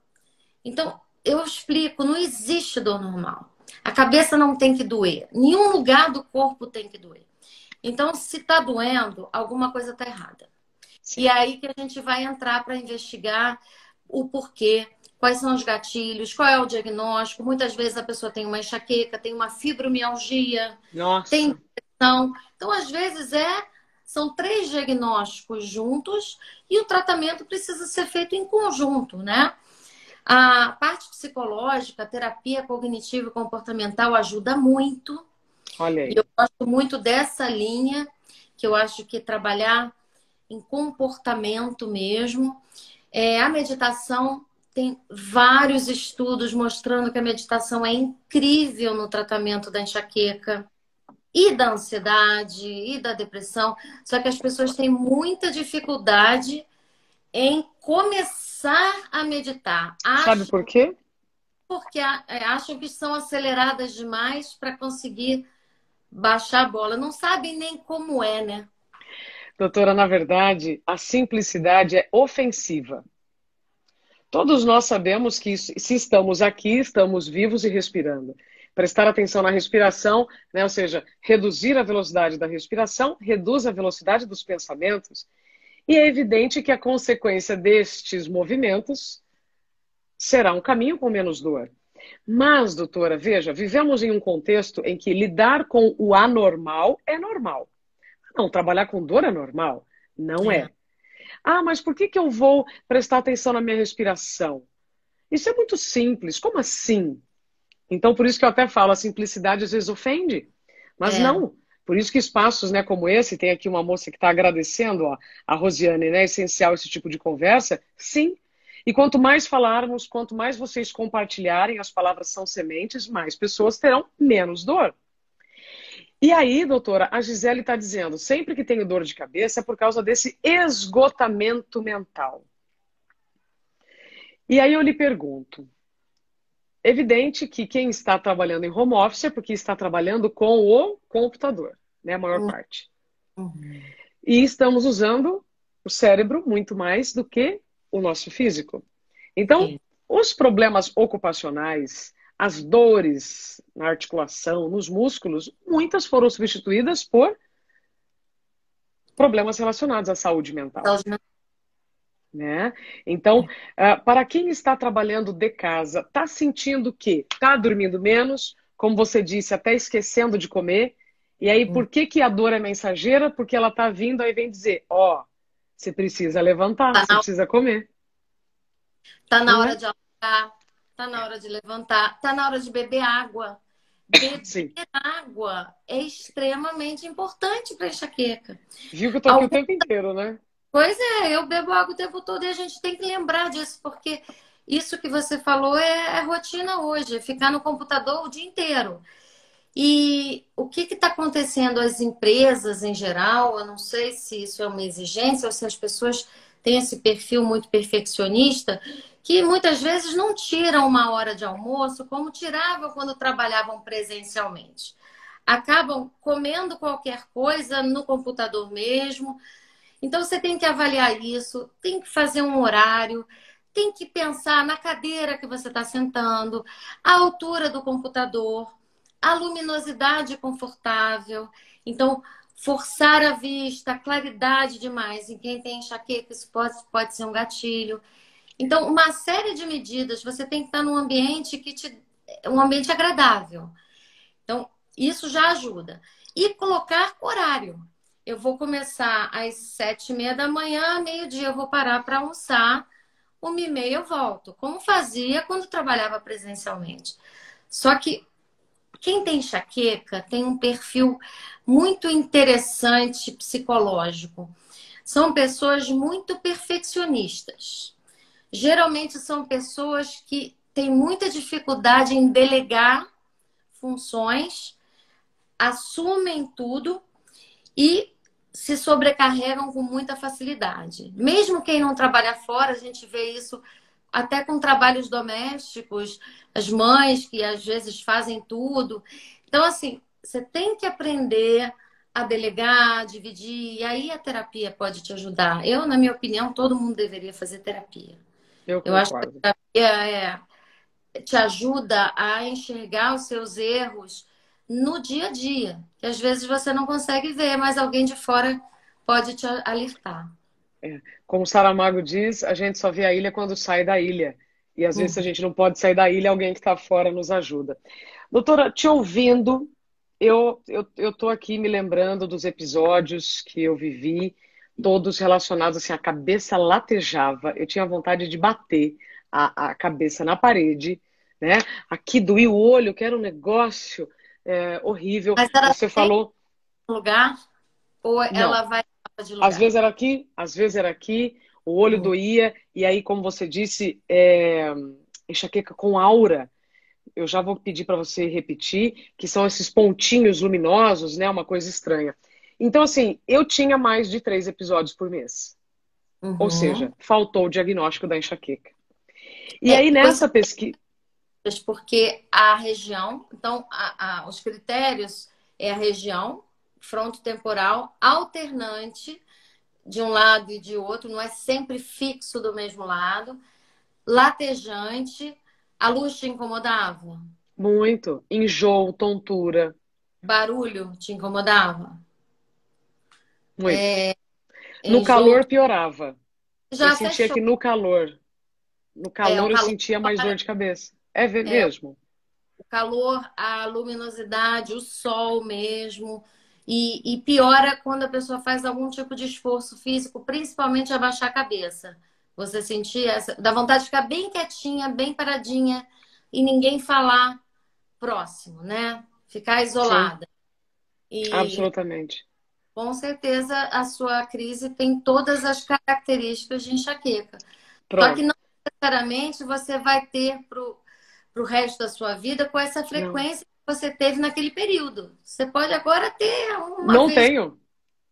Então, eu explico, não existe dor normal. A cabeça não tem que doer. Nenhum lugar do corpo tem que doer. Então, se está doendo, alguma coisa está errada. E Sim. é aí que a gente vai entrar para investigar o porquê, quais são os gatilhos, qual é o diagnóstico. Muitas vezes a pessoa tem uma enxaqueca, tem uma fibromialgia, tem Nossa. Então, às vezes, são três diagnósticos juntos e o tratamento precisa ser feito em conjunto, né? A parte psicológica, a terapia cognitivo e comportamental ajuda muito. Olha E aí. eu gosto muito dessa linha, que eu acho que trabalhar em comportamento mesmo. A meditação tem vários estudos mostrando que a meditação é incrível no tratamento da enxaqueca e da ansiedade e da depressão. Só que as pessoas têm muita dificuldade em começar a meditar. Sabe por quê? Porque acham que são aceleradas demais para conseguir baixar a bola. Não sabem nem como é, né? Doutora, na verdade, a simplicidade é ofensiva. Todos nós sabemos que se estamos aqui, estamos vivos e respirando. Prestar atenção na respiração, né? Ou seja, reduzir a velocidade da respiração, reduz a velocidade dos pensamentos. E é evidente que a consequência destes movimentos será um caminho com menos dor. Mas, doutora, veja, vivemos em um contexto em que lidar com o anormal é normal. Não, trabalhar com dor é normal? Não é. Ah, mas por que eu vou prestar atenção na minha respiração? Isso é muito simples. Como assim? Então, por isso que eu até falo, a simplicidade às vezes ofende. Mas É, não. Por isso que espaços, né, como esse, tem aqui uma moça que está agradecendo, ó, a Rosiane, né? É essencial esse tipo de conversa. Sim. E quanto mais falarmos, quanto mais vocês compartilharem, as palavras são sementes, mais pessoas terão menos dor. E aí, doutora, a Gisele está dizendo, sempre que tenho dor de cabeça é por causa desse esgotamento mental. E aí eu lhe pergunto, evidente que quem está trabalhando em home office é porque está trabalhando com o computador, né, a maior parte. uhum. E estamos usando o cérebro muito mais do que o nosso físico. Então, Sim. os problemas ocupacionais, as dores na articulação, nos músculos, muitas foram substituídas por problemas relacionados à saúde mental, né? Então, para quem está trabalhando de casa, está sentindo que está dormindo menos, como você disse, até esquecendo de comer. E aí, por que que a dor é mensageira? Porque ela está vindo aí vem dizer, ó, você precisa levantar, Tá você na, precisa comer, tá na não hora é? de almoçar, tá na hora de levantar, tá na hora de beber água. Beber Sim. água é extremamente importante para enxaqueca. Viu que eu tô aqui o tempo inteiro, né? Pois é, eu bebo água o tempo todo e a gente tem que lembrar disso, porque isso que você falou é rotina hoje, é ficar no computador o dia inteiro. E o que está acontecendo? As empresas em geral, eu não sei se isso é uma exigência ou se as pessoas têm esse perfil muito perfeccionista, que muitas vezes não tiram uma hora de almoço como tiravam quando trabalhavam presencialmente. Acabam comendo qualquer coisa no computador mesmo. Então você tem que avaliar isso, tem que fazer um horário, tem que pensar na cadeira que você está sentando, a altura do computador, a luminosidade confortável. Então, forçar a vista, a claridade demais. Em quem tem enxaqueca, isso pode ser um gatilho. Então, uma série de medidas, você tem que estar num ambiente um ambiente agradável. Então, isso já ajuda. E colocar horário. Eu vou começar às 7:30 da manhã, meio-dia eu vou parar para almoçar, 1:30 eu volto, como fazia quando trabalhava presencialmente. Só que quem tem enxaqueca tem um perfil muito interessante psicológico. São pessoas muito perfeccionistas. Geralmente são pessoas que têm muita dificuldade em delegar funções, assumem tudo e se sobrecarregam com muita facilidade. Mesmo quem não trabalha fora, a gente vê isso até com trabalhos domésticos, as mães que às vezes fazem tudo. Então, assim, você tem que aprender a delegar, a dividir, e aí a terapia pode te ajudar. Eu, na minha opinião, todo mundo deveria fazer terapia. Eu Eu acho que concordo. a terapia te ajuda a enxergar os seus erros no dia a dia, que às vezes você não consegue ver, mas alguém de fora pode te alertar. Como Saramago diz, a gente só vê a ilha quando sai da ilha. E às vezes, se a Uhum. gente não pode sair da ilha, alguém que está fora nos ajuda. Doutora, te ouvindo, eu tô aqui me lembrando dos episódios que eu vivi, todos relacionados assim, a cabeça latejava, eu tinha vontade de bater a cabeça na parede, né? Aqui doía o olho, que era um negócio horrível. Mas era Você sempre falou, no lugar ou ela não, vai de às lugar? vezes era aqui, às vezes era aqui, o olho Uhum. doía, e aí, como você disse, enxaqueca com aura. Eu já vou pedir para você repetir, que são esses pontinhos luminosos, né? Uma coisa estranha. Então, assim, eu tinha mais de 3 episódios por mês. Ou seja, Uhum. faltou o diagnóstico da enxaqueca. E aí, Coisa nessa pesquisa. porque a região, então, os critérios é a região frontotemporal alternante de um lado e de outro, não é sempre fixo do mesmo lado, latejante, a luz te incomodava? Muito. Enjoo, tontura. Barulho te incomodava? Muito. No Enjoo, calor piorava. Eu já sentia fechou. que no O calor eu calor, sentia mais dor de cabeça. É é, mesmo? o calor, a luminosidade, o sol mesmo. E piora quando a pessoa faz algum tipo de esforço físico, principalmente abaixar a cabeça. Você sentia essa, dá vontade de ficar bem quietinha, bem paradinha e ninguém falar próximo, né? Ficar Sim, isolada. E absolutamente. com certeza a sua crise tem todas as características de enxaqueca. Só que Pronto. não necessariamente você vai ter para o resto da sua vida com essa Não. frequência que você teve naquele período. Você pode agora ter uma Não vez tenho.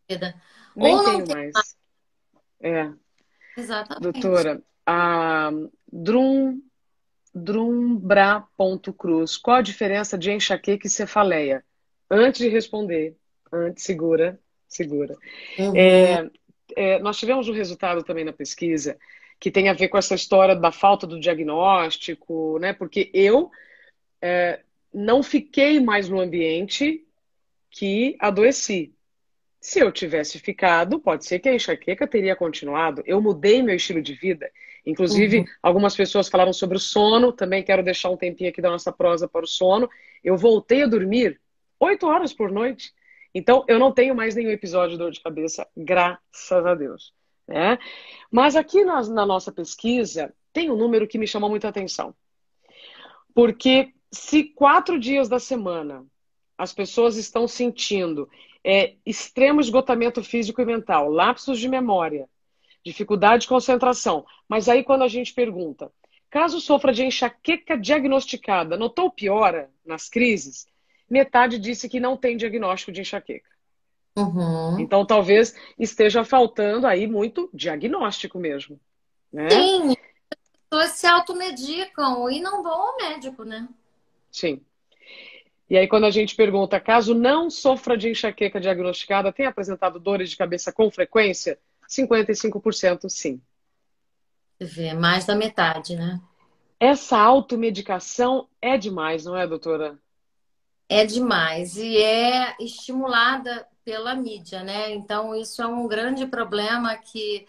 na vida. Nem Ou não tenho ter. mais. É. Exatamente. Doutora, a Drumbra.cruz, qual a diferença de enxaqueca e cefaleia? Antes de responder, segura, segura. Uhum, É, nós tivemos um resultado também na pesquisa que tem a ver com essa história da falta do diagnóstico, né? Porque eu não fiquei mais no ambiente que adoeci. Se eu tivesse ficado, pode ser que a enxaqueca teria continuado. Eu mudei meu estilo de vida. uhum. Inclusive, algumas pessoas falaram sobre o sono. Também quero deixar um tempinho aqui da nossa prosa para o sono. Eu voltei a dormir 8 horas por noite. Então, eu não tenho mais nenhum episódio de dor de cabeça, graças a Deus. Né? Mas aqui na nossa pesquisa, tem um número que me chamou muita atenção. Porque se 4 dias da semana as pessoas estão sentindo extremo esgotamento físico e mental, lapsos de memória, dificuldade de concentração, mas aí quando a gente pergunta, caso sofra de enxaqueca diagnosticada, notou piora nas crises? Metade disse que não tem diagnóstico de enxaqueca. Uhum. Então talvez esteja faltando aí muito diagnóstico mesmo, né? Sim, as pessoas se automedicam e não vão ao médico, né? Sim. E aí, quando a gente pergunta, caso não sofra de enxaqueca diagnosticada, tem apresentado dores de cabeça com frequência? 55% sim. Você vê, mais da metade, né? Essa automedicação é demais, não é, doutora? É demais e é estimulada pela mídia, né? Então, isso é um grande problema que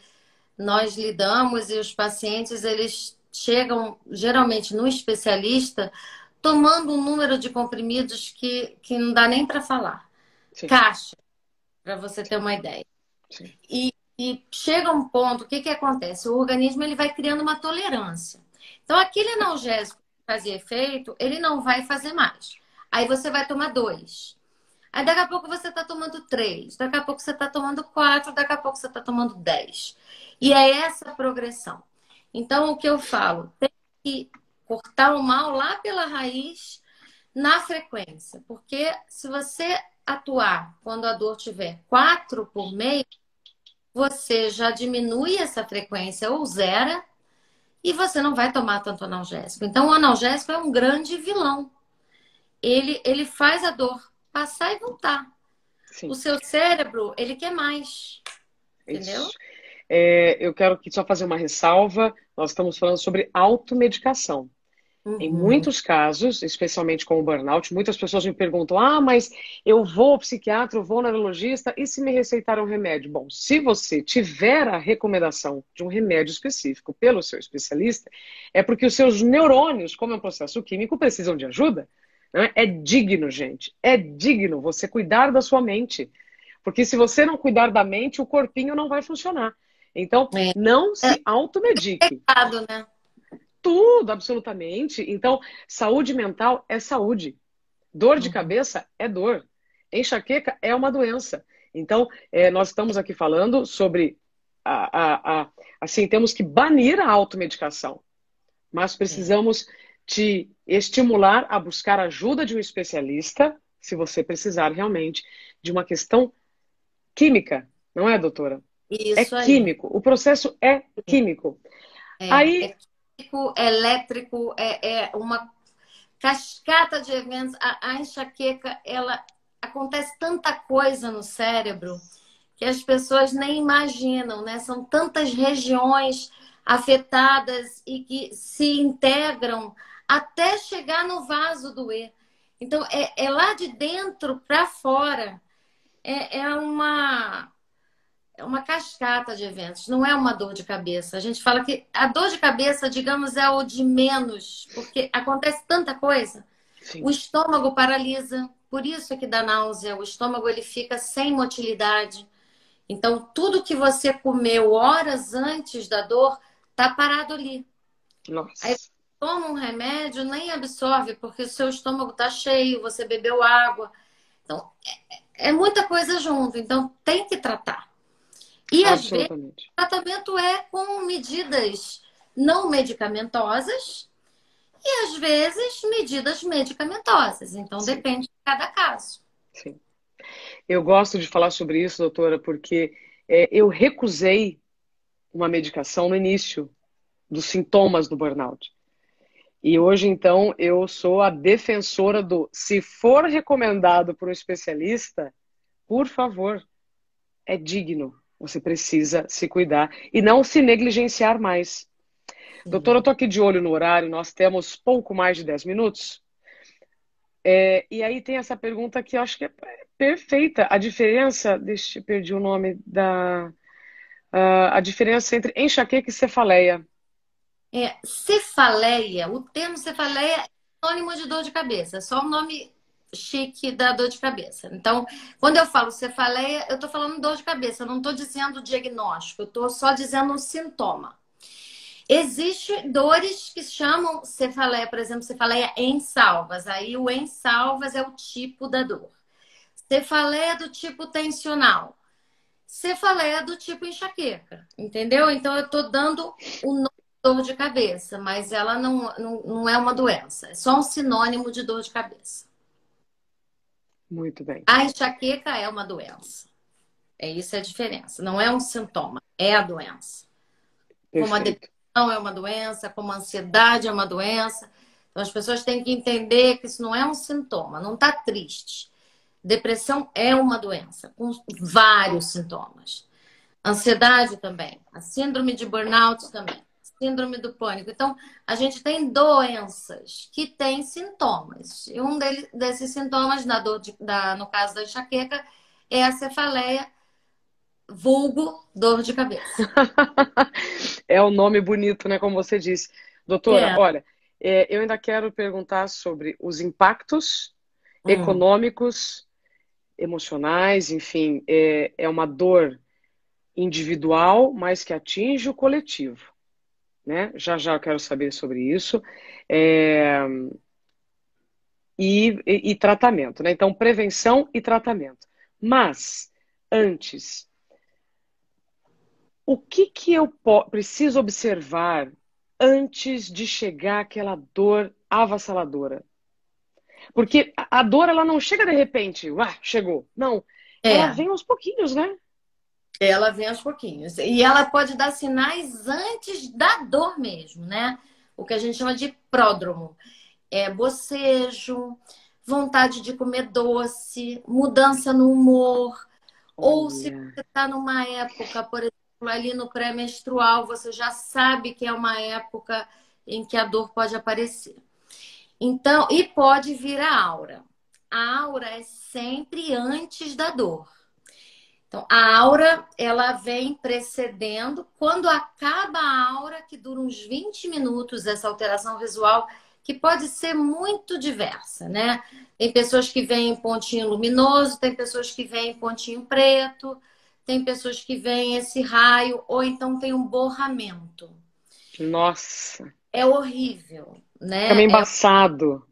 nós lidamos e os pacientes, eles chegam geralmente no especialista tomando um número de comprimidos que não dá nem para falar. Sim, Caixa, para você ter sim, uma ideia. sim. E chega um ponto, o que que acontece? O organismo ele vai criando uma tolerância. Então, aquele analgésico que fazia efeito, ele não vai fazer mais. Aí você vai tomar dois. Aí daqui a pouco você está tomando três, daqui a pouco você está tomando quatro, daqui a pouco você está tomando 10. E é essa progressão. Então, o que eu falo? Tem que cortar o mal lá pela raiz, na frequência. Porque se você atuar quando a dor tiver 4 por mês, você já diminui essa frequência ou zera e você não vai tomar tanto analgésico. Então, o analgésico é um grande vilão. Ele faz a dor passar e voltar. O Sim, seu cérebro, ele quer mais, entendeu? isso. Eu quero aqui só fazer uma ressalva. Nós estamos falando sobre automedicação. Em Uhum. muitos casos, especialmente com o burnout, muitas pessoas me perguntam: ah, mas eu vou ao psiquiatra, eu vou ao neurologista, e se me receitar um remédio? Bom, se você tiver a recomendação de um remédio específico pelo seu especialista, é porque os seus neurônios, como é um processo químico, precisam de ajuda. né? É digno, gente. É digno você cuidar da sua mente. Porque se você não cuidar da mente, o corpinho não vai funcionar. Então, É, não é se automedique. errado, né? Tudo, absolutamente. Então, saúde mental é saúde. Dor de Uhum. cabeça é dor. Enxaqueca é uma doença. Então, nós estamos aqui falando sobre assim, temos que banir a automedicação, mas É. precisamos te estimular a buscar ajuda de um especialista, se você precisar realmente de uma questão química, não é, doutora? É Isso aí. químico. O processo é químico. É Aí, químico, elétrico, é uma cascata de eventos. A enxaqueca, ela acontece tanta coisa no cérebro que as pessoas nem imaginam, né? São tantas regiões afetadas e que se integram até chegar no vaso doer. Então, é lá de dentro para fora. É uma cascata de eventos, não é uma dor de cabeça. A gente fala que a dor de cabeça, digamos, é o de menos, porque acontece tanta coisa. O sim, estômago paralisa, por isso é que dá náusea. O estômago ele fica sem motilidade. Então, tudo que você comeu horas antes da dor tá parado ali. Aí você nossa, toma um remédio, nem absorve, porque o seu estômago tá cheio, você bebeu água. Então, é muita coisa junto. Então, tem que tratar. E às vezes absolutamente. o tratamento é com medidas não medicamentosas e às vezes medidas medicamentosas. Então Sim, depende de cada caso. sim. Eu gosto de falar sobre isso, doutora, porque eu recusei uma medicação no início dos sintomas do burnout. E hoje, então, eu sou a defensora do, se for recomendado por um especialista, por favor, é digno. Você precisa se cuidar e não se negligenciar mais. Doutora, eu Sim. estou aqui de olho no horário, nós temos pouco mais de 10 minutos. E aí tem essa pergunta que eu acho que é perfeita. A diferença, deixa eu perdi o nome da. A diferença entre enxaqueca e cefaleia. Cefaleia, o termo cefaleia é sinônimo de dor de cabeça, é só o nome chique da dor de cabeça. Então, quando eu falo cefaleia, eu estou falando dor de cabeça, eu não estou dizendo diagnóstico, eu estou só dizendo um sintoma. Existem dores que chamam cefaleia, por exemplo, cefaleia em salvas. Aí o em salvas é o tipo da dor. Cefaleia do tipo tensional. Cefaleia do tipo enxaqueca. Entendeu? Então eu estou dando o nome de dor de cabeça, mas ela não é uma doença. É só um sinônimo de dor de cabeça. Muito bem. A enxaqueca é uma doença. É isso a diferença. Não é um sintoma, é a doença. Como a Perfeito. depressão é uma doença, como a ansiedade é uma doença. Então, as pessoas têm que entender que isso não é um sintoma, não está triste. Depressão é uma doença, com vários sintomas. Ansiedade também, a síndrome de burnout também, síndrome do pânico. Então, a gente tem doenças que têm sintomas. E desses sintomas, no caso da enxaqueca, é a cefaleia, vulgo dor de cabeça. É um nome bonito, né? Como você disse. Doutora, É. olha, eu ainda quero perguntar sobre os impactos Hum. econômicos, emocionais, enfim, é uma dor individual, mas que atinge o coletivo, né? Já já eu quero saber sobre isso. É, e tratamento, né? Então, prevenção e tratamento. Mas, antes, o que que eu preciso observar antes de chegar àquela dor avassaladora? Porque a dor, ela não chega de repente, chegou. Não, ela É, vem aos pouquinhos, né? ela vem aos pouquinhos. E ela pode dar sinais antes da dor mesmo, né? O que a gente chama de pródromo. É bocejo, vontade de comer doce, mudança no humor. Ou se Olha, você está numa época, por exemplo, ali no pré-menstrual, você já sabe que é uma época em que a dor pode aparecer. Então, e pode vir a aura. A aura é sempre antes da dor. Então, a aura, ela vem precedendo. Quando acaba a aura, que dura uns 20 minutos, essa alteração visual, que pode ser muito diversa, né? Tem pessoas que veem em pontinho luminoso, tem pessoas que veem em pontinho preto, tem pessoas que veem esse raio, ou então tem um borramento. Nossa, É horrível, fica né? meio embaçado.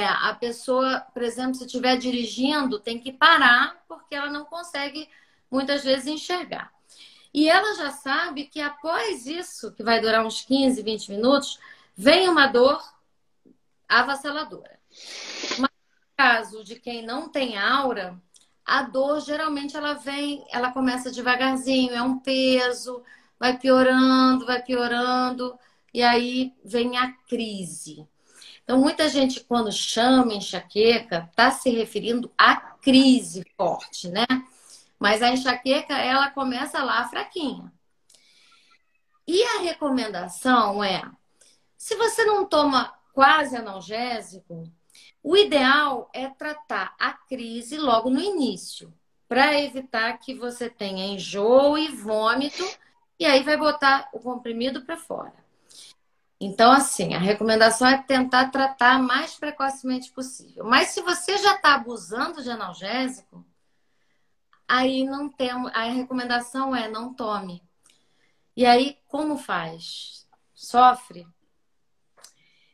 A pessoa, por exemplo, se estiver dirigindo, tem que parar porque ela não consegue muitas vezes enxergar. E ela já sabe que após isso, que vai durar uns 15, 20 minutos, vem uma dor avassaladora. Mas no caso de quem não tem aura, a dor geralmente ela vem, ela começa devagarzinho, é um peso, vai piorando, e aí vem a crise. Então, muita gente, quando chama enxaqueca, está se referindo à crise forte, né? Mas a enxaqueca, ela começa lá fraquinha. E a recomendação é, se você não toma quase analgésico, o ideal é tratar a crise logo no início, para evitar que você tenha enjoo e vômito, e aí vai botar o comprimido para fora. Então, assim, a recomendação é tentar tratar mais precocemente possível. Mas se você já está abusando de analgésico, aí não tem, a recomendação é não tome. E aí, como faz? Sofre?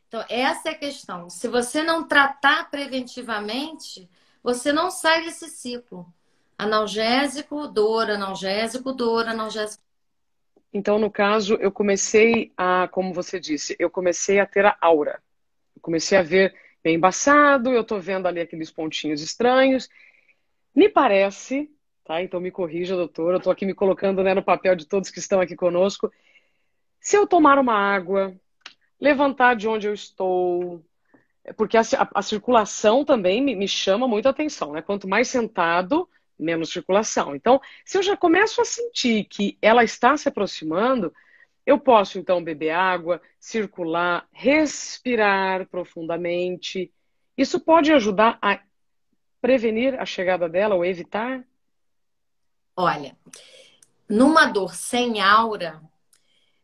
Então, essa é a questão. Se você não tratar preventivamente, você não sai desse ciclo. Analgésico, dor, analgésico, dor, analgésico. Então, no caso, eu comecei a, como você disse, eu comecei a ter a aura. Eu comecei a ver meio embaçado, eu tô vendo ali aqueles pontinhos estranhos. Me parece, tá? Então me corrija, doutor, eu tô aqui me colocando, né, no papel de todos que estão aqui conosco. Se eu tomar uma água, levantar de onde eu estou, porque a circulação também me chama muito a atenção, né? Quanto mais sentado, menos circulação. Então, se eu já começo a sentir que ela está se aproximando, eu posso então beber água, circular, respirar profundamente. Isso pode ajudar a prevenir a chegada dela ou evitar? Olha, numa dor sem aura,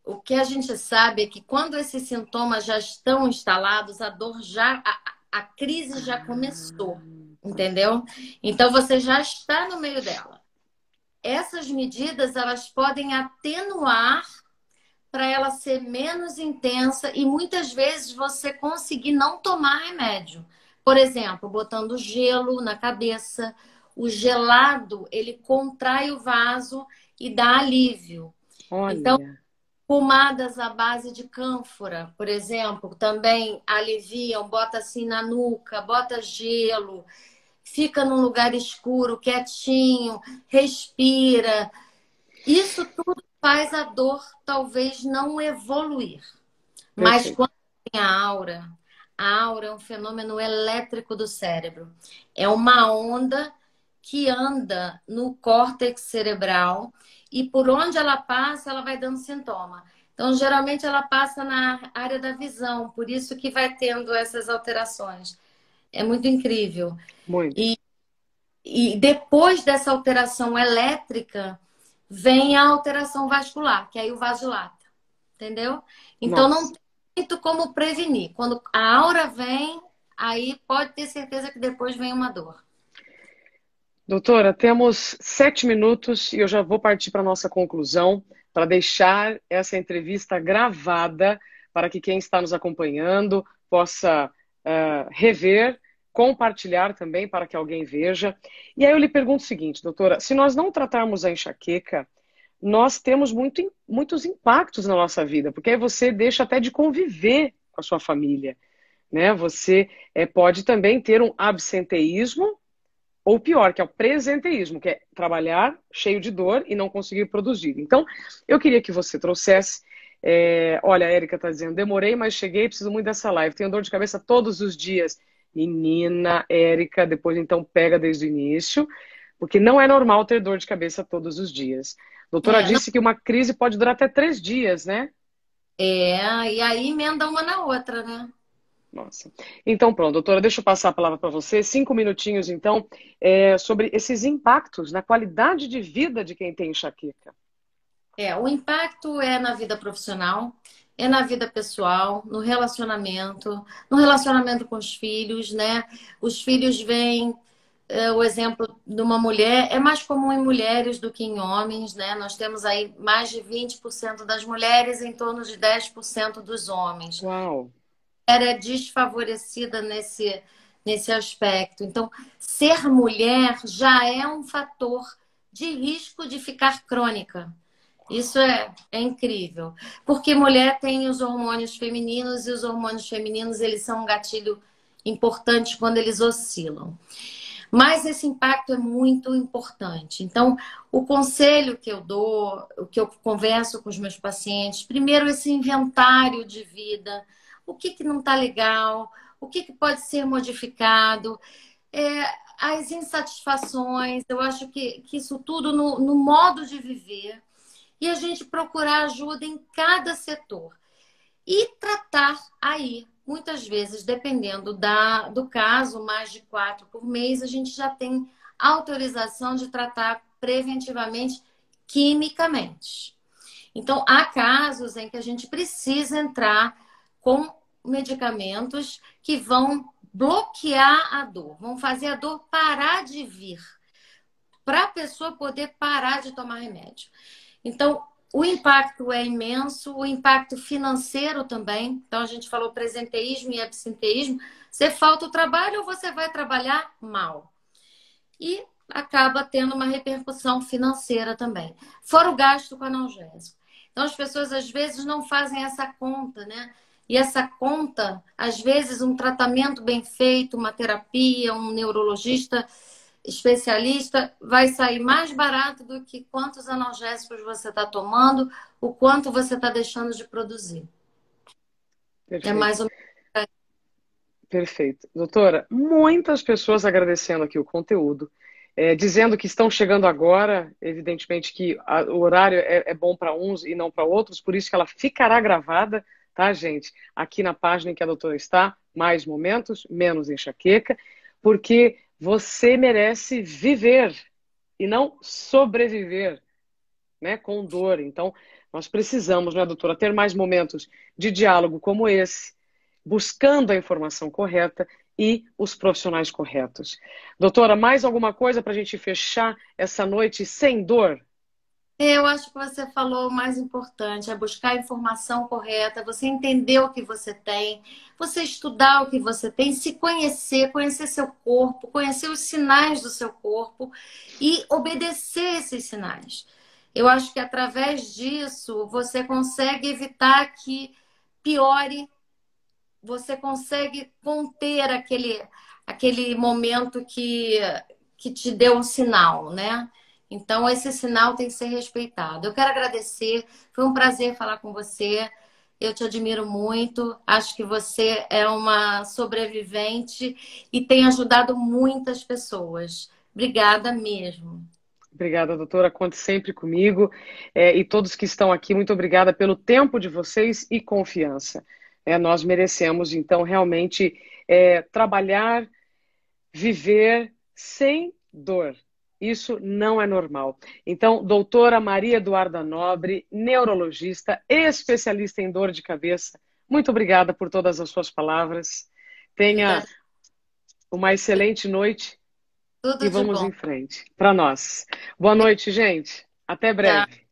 o que a gente sabe é que quando esses sintomas já estão instalados, a dor já, a crise já começou, entendeu? Então você já está no meio dela. Essas medidas elas podem atenuar para ela ser menos intensa e muitas vezes você conseguir não tomar remédio. Por exemplo, botando gelo na cabeça, o gelado ele contrai o vaso e dá alívio. Então, Olha, pomadas à base de cânfora, por exemplo, também aliviam, bota assim na nuca, bota gelo, fica num lugar escuro, quietinho, respira. Isso tudo faz a dor talvez não evoluir. Mas perfeito. quando tem a aura é um fenômeno elétrico do cérebro. É uma onda que anda no córtex cerebral e por onde ela passa, ela vai dando sintoma. Então, geralmente, ela passa na área da visão, por isso que vai tendo essas alterações. É muito incrível. Muito. E depois dessa alteração elétrica, vem a alteração vascular, que aí o vaso dilata, entendeu? Então, não Nossa. tem muito como prevenir. Quando a aura vem, aí pode ter certeza que depois vem uma dor. Doutora, temos 7 minutos e eu já vou partir para a nossa conclusão, para deixar essa entrevista gravada para que quem está nos acompanhando possa rever, compartilhar também para que alguém veja. E aí eu lhe pergunto o seguinte, doutora, se nós não tratarmos a enxaqueca, nós temos muitos impactos na nossa vida, porque aí você deixa até de conviver com a sua família, né? Você pode também ter um absenteísmo, ou pior, que é o presenteísmo, que é trabalhar cheio de dor e não conseguir produzir. Então, eu queria que você trouxesse. Olha, a Érica está dizendo, demorei, mas cheguei, preciso muito dessa live. Tenho dor de cabeça todos os dias. Menina, Érica, depois então pega desde o início, porque não é normal ter dor de cabeça todos os dias. A doutora Não, disse que uma crise pode durar até 3 dias, né? e aí emenda uma na outra, né? Nossa. Então, pronto, doutora, deixa eu passar a palavra para você. 5 minutinhos, então, sobre esses impactos na qualidade de vida de quem tem enxaqueca. O impacto é na vida profissional. é na vida pessoal, no relacionamento com os filhos, né? Os filhos veem o exemplo de uma mulher, é mais comum em mulheres do que em homens, né? Nós temos aí mais de 20% das mulheres, em torno de 10% dos homens. Uau! Era desfavorecida nesse aspecto. Então, ser mulher já é um fator de risco de ficar crônica. Isso é incrível. Porque mulher tem os hormônios femininos e os hormônios femininos, eles são um gatilho importante quando eles oscilam. Mas esse impacto é muito importante. Então, o conselho que eu dou, o que eu converso com os meus pacientes, primeiro esse inventário de vida, o que não está legal, o que pode ser modificado, as insatisfações, eu acho que isso tudo no modo de viver, e a gente procurar ajuda em cada setor. E tratar aí, muitas vezes, dependendo do caso, mais de 4 por mês, a gente já tem autorização de tratar preventivamente quimicamente. Então, há casos em que a gente precisa entrar com medicamentos que vão bloquear a dor, vão fazer a dor parar de vir, para a pessoa poder parar de tomar remédio. Então, o impacto é imenso, o impacto financeiro também. Então, a gente falou presenteísmo e absenteísmo. Você falta o trabalho ou você vai trabalhar mal? E acaba tendo uma repercussão financeira também. Fora o gasto com analgésico. Então, as pessoas, às vezes, não fazem essa conta, né? E essa conta, às vezes, um tratamento bem feito, uma terapia, um neurologista especialista, vai sair mais barato do que quantos analgésicos você está tomando, o quanto você está deixando de produzir. É Perfeito. mais ou menos. Perfeito. Doutora, muitas pessoas agradecendo aqui o conteúdo, dizendo que estão chegando agora, evidentemente que o horário é bom para uns e não para outros, por isso que ela ficará gravada, tá, gente? Aqui na página em que a doutora está, mais momentos, menos enxaqueca, porque você merece viver e não sobreviver, né, com dor. Então, nós precisamos, né, doutora, ter mais momentos de diálogo como esse, buscando a informação correta e os profissionais corretos. Doutora, mais alguma coisa para a gente fechar essa noite sem dor? Eu acho que você falou o mais importante, é buscar a informação correta, você entender o que você tem, você estudar o que você tem, se conhecer, conhecer seu corpo, conhecer os sinais do seu corpo e obedecer esses sinais. Eu acho que através disso você consegue evitar que piore, você consegue conter aquele momento que te deu um sinal, né? Então, esse sinal tem que ser respeitado. Eu quero agradecer, foi um prazer falar com você. Eu te admiro muito, acho que você é uma sobrevivente e tem ajudado muitas pessoas. Obrigada mesmo. Obrigada, doutora. Conte sempre comigo. E todos que estão aqui, muito obrigada pelo tempo de vocês e confiança. Nós merecemos, então, realmente trabalhar, viver sem dor. Isso não é normal. Então, doutora Maria Eduarda Nobre, neurologista, especialista em dor de cabeça, muito obrigada por todas as suas palavras. Tenha uma excelente noite Tudo e de vamos bom. em frente. Para nós. Boa noite, gente. Até Tchau. breve.